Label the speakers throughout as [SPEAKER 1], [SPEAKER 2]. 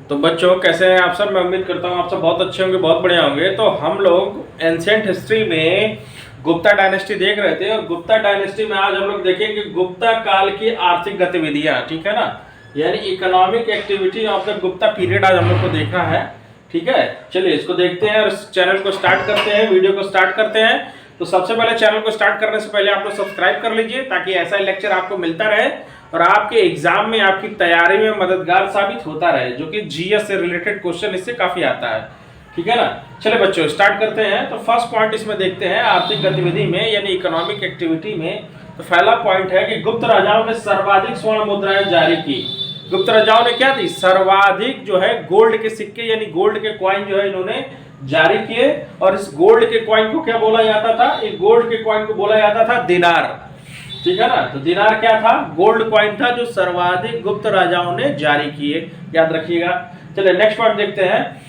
[SPEAKER 1] तो बच्चों कैसे हैं आप सब। मैं उम्मीद करता हूँ आप सब बहुत अच्छे होंगे, बहुत बढ़िया होंगे। तो हम लोग एंशिएंट हिस्ट्री में गुप्ता डायनेस्टी देख रहे थे और गुप्ता डायनेस्टी में आज हम लोग देखेंगे गुप्ता काल की आर्थिक गतिविधियां, ठीक है ना, यानी economic activity of the Gupta period आज हम लोग को देखना है। ठीक है, चलिए इसको देखते हैं और इस चैनल को स्टार्ट करते हैं, वीडियो को स्टार्ट करते हैं। तो सबसे पहले चैनल को स्टार्ट करने से पहले आप लोग सब्सक्राइब कर लीजिए ताकि ऐसा लेक्चर आपको मिलता रहे और आपके एग्जाम में आपकी तैयारी में मददगार साबित होता रहे, जो कि जीएस से रिलेटेड क्वेश्चन इससे काफी आता है। ठीक है ना, चले बच्चों स्टार्ट करते हैं। तो फर्स्ट पॉइंट इसमें देखते हैं आर्थिक गतिविधि में यानी इकोनॉमिक एक्टिविटी में। तो पहला पॉइंट है कि गुप्त राजाओं ने सर्वाधिक स्वर्ण मुद्राएं जारी की। गुप्त राजाओं ने क्या दी? सर्वाधिक जो है गोल्ड के सिक्के यानी गोल्ड के कॉइन जो है इन्होंने जारी किए। और इस गोल्ड के कॉइन को क्या बोला जाता था? इस गोल्ड के कॉइन को बोला जाता था दिनार। ठीक है ना, तो दिनार क्या था? गोल्ड कॉइन था जो सर्वाधिक गुप्त राजाओं ने जारी किए, याद रखिएगा। चलिए नेक्स्ट पॉइंट देखते हैं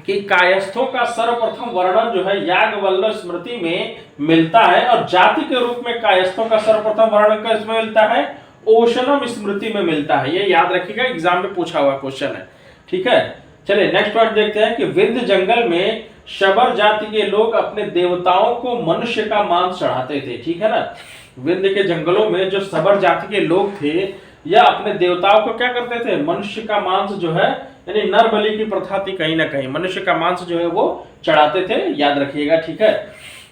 [SPEAKER 1] कि कायस्थों का सर्वप्रथम वर्णन जो है याज्ञवल्क्य स्मृति में मिलता है और जाति के रूप में कायस्थों का सर्वप्रथम वर्णन किसमें मिलता है? ओशनम स्मृति में मिलता है। ये याद रखिएगा, एग्जाम में पूछा हुआ क्वेश्चन है। ठीक है, चलिए नेक्स्ट पॉइंट देखते हैं कि विंध्य जंगल में शबर जाति के लोग अपने देवताओं को मनुष्य का मांस चढ़ाते थे। ठीक है ना, विंध्य के जंगलों में जो शबर जाति के लोग थे या अपने देवताओं को क्या करते थे? मनुष्य का मांस जो है यानी नर बलि की प्रथा थी, कहीं ना कहीं मनुष्य का मांस जो है वो चढ़ाते थे, याद रखिएगा। ठीक है,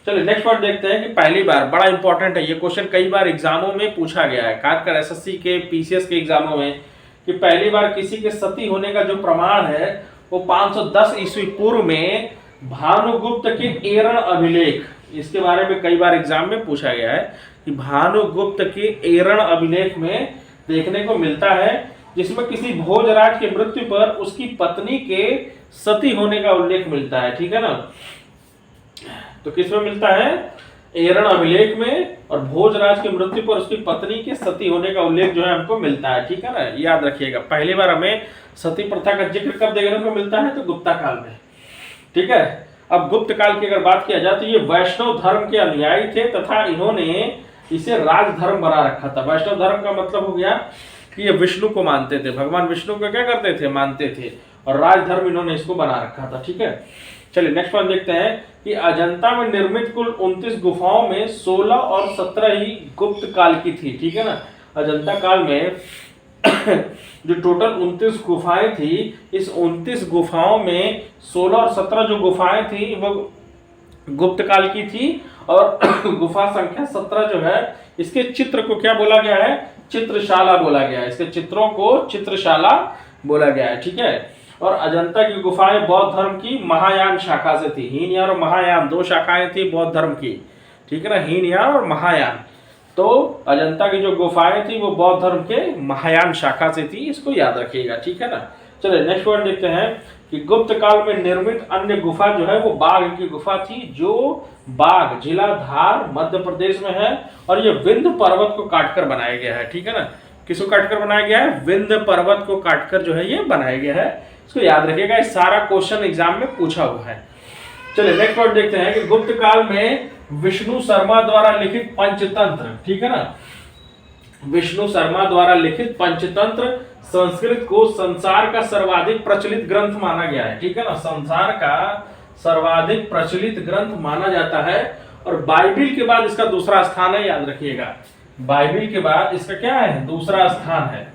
[SPEAKER 1] चलिए नेक्स्ट पॉइंट देखते हैं कि पहली बार, बड़ा इंपॉर्टेंट है ये क्वेश्चन, कई बार एग्जामों में पूछा गया है, खासकर एसएससी के पीसीएस के एग्जामों में, कि पहली बार किसी के सती होने का जो प्रमाण है वो 510 ईस्वी पूर्व में भानुगुप्त के एरण अभिलेख, इसके बारे में कई बार एग्जाम में पूछा गया है कि भानुगुप्त के एरण अभिलेख में देखने को मिलता है, जिसमें किसी भोजराज के मृत्यु पर उसकी पत्नी के सती होने का उल्लेख मिलता है। ठीक है ना, तो किसमें मिलता है? एरण अभिलेख में, और भोजराज की मृत्यु पर उसकी पत्नी के सती होने का उल्लेख जो है हमको मिलता है। ठीक है ना, याद रखिएगा। पहली बार हमें सती प्रथा का जिक्र कब देखने को मिलता है? तो गुप्ता काल में। ठीक है, अब गुप्त काल की अगर बात किया जाए तो ये वैष्णव धर्म के अनुयायी थे तथा इन्होंने इसे राजधर्म बना रखा था। वैष्णव धर्म का मतलब हो गया कि ये विष्णु को मानते थे, भगवान विष्णु को क्या करते थे? मानते थे, और राजधर्म इन्होंने इसको बना रखा था। ठीक है, चलिए नेक्स्ट पॉइंट देखते हैं कि अजंता में निर्मित कुल 29 गुफाओं में 16 और 17 ही गुप्त काल की थी। ठीक है ना, अजंता काल में जो टोटल 29 गुफाएं थी, इस 29 गुफाओं में 16 और 17 जो गुफाएं थी वो गुप्त काल की थी। और गुफा संख्या 17 जो है इसके चित्र को क्या बोला गया है? चित्रशाला बोला गया है। इसके चित्रों को चित्रशाला बोला गया है। ठीक है, और अजंता की गुफाएं बौद्ध धर्म की महायान शाखा से थी। हीनयान और महायान दो शाखाएं थी बौद्ध धर्म की। ठीक है ना, हीनयान और महायान। तो अजंता की जो गुफाएं थी वो बौद्ध धर्म के महायान शाखा से थी, इसको याद रखिएगा। ठीक है ना, चलिए नेक्स्ट पॉइंट देखते हैं कि गुप्त काल में निर्मित अन्य गुफा जो है वो बाघ की गुफा थी, जो बाघ जिला धार मध्य प्रदेश में है, और ये विंध्य पर्वत को काटकर बनाया गया है। ठीक है ना, किसको काटकर बनाया गया है? विंध्य पर्वत को काटकर जो है ये बनाया गया है, इसको याद रखिएगा। इस सारा क्वेश्चन एग्जाम में पूछा हुआ है। चलिए नेक्स्ट पॉइंट देखते हैं कि गुप्त काल में विष्णु शर्मा द्वारा लिखित पंचतंत्र, ठीक है ना, विष्णु शर्मा द्वारा लिखित पंचतंत्र संस्कृत को संसार का सर्वाधिक प्रचलित ग्रंथ माना गया है। ठीक है ना, संसार का सर्वाधिक प्रचलित ग्रंथ माना जाता है, और बाइबिल के बाद इसका दूसरा स्थान है, याद रखिएगा। बाइबिल के बाद इसका क्या है? दूसरा स्थान है।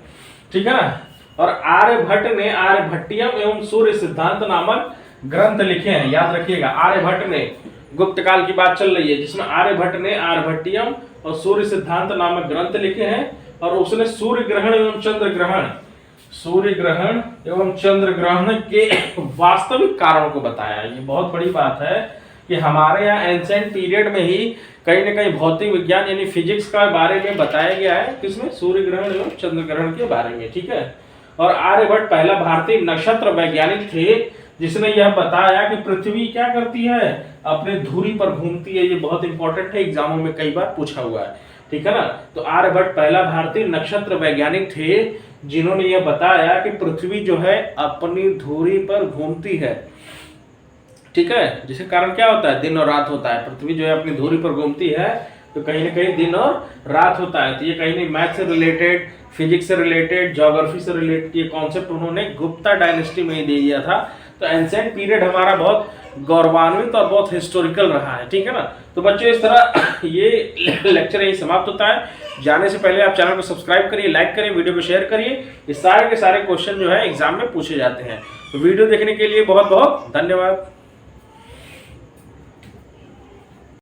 [SPEAKER 1] ठीक है ना, और आर्यभट्ट ने आर्यभट्टियम एवं सूर्य सिद्धांत नामक ग्रंथ लिखे हैं, याद रखिएगा। आर्यभट्ट ने, गुप्त काल की बात चल रही है जिसमें आर्यभट्ट ने आर्यभट्टियम और सूर्य सिद्धांत नामक ग्रंथ लिखे हैं, और उसने सूर्य ग्रहण एवं चंद्र ग्रहण, सूर्य ग्रहण एवं चंद्र ग्रहण के वास्तविक कारणों को बताया। ये बहुत बड़ी बात है कि हमारे यहाँ एंशिएंट पीरियड में ही कहीं ना कहीं भौतिक विज्ञान यानी फिजिक्स का बारे में बताया गया है, किसमें? सूर्य ग्रहण एवं चंद्र ग्रहण के बारे में। ठीक है, और आर्यभट्ट पहला भारतीय नक्षत्र वैज्ञानिक थे जिसने यह बताया कि पृथ्वी क्या करती है? अपने धुरी पर घूमती है। ये बहुत इंपॉर्टेंट है, एग्जामों में कई बार पूछा हुआ है। ठीक है ना, तो आर्यभट्ट पहला भारतीय नक्षत्र वैज्ञानिक थे जिन्होंने यह बताया कि पृथ्वी जो है अपनी धुरी पर घूमती है। ठीक है, जिसके कारण क्या होता है? दिन और रात होता है। पृथ्वी जो है अपनी धुरी पर घूमती है तो कहीं ना कहीं दिन और रात होता है। तो ये कहीं नहीं मैथ से रिलेटेड, फिजिक्स से रिलेटेड, ज्योग्राफी से रिलेटेड ये कॉन्सेप्ट उन्होंने गुप्ता डायनेस्टी में ही दे दिया था। तो एंशिएंट पीरियड हमारा बहुत गौरवान्वित और बहुत हिस्टोरिकल रहा है, ठीक है ना। तो बच्चों इस तरह ये लेक्चर यही समाप्त होता है। जाने से पहले आप चैनल को सब्सक्राइब करिए, लाइक करिए, वीडियो को शेयर करिए। ये सारे के सारे क्वेश्चन जो है एग्जाम में पूछे जाते हैं। तो वीडियो देखने के लिए बहुत बहुत धन्यवाद।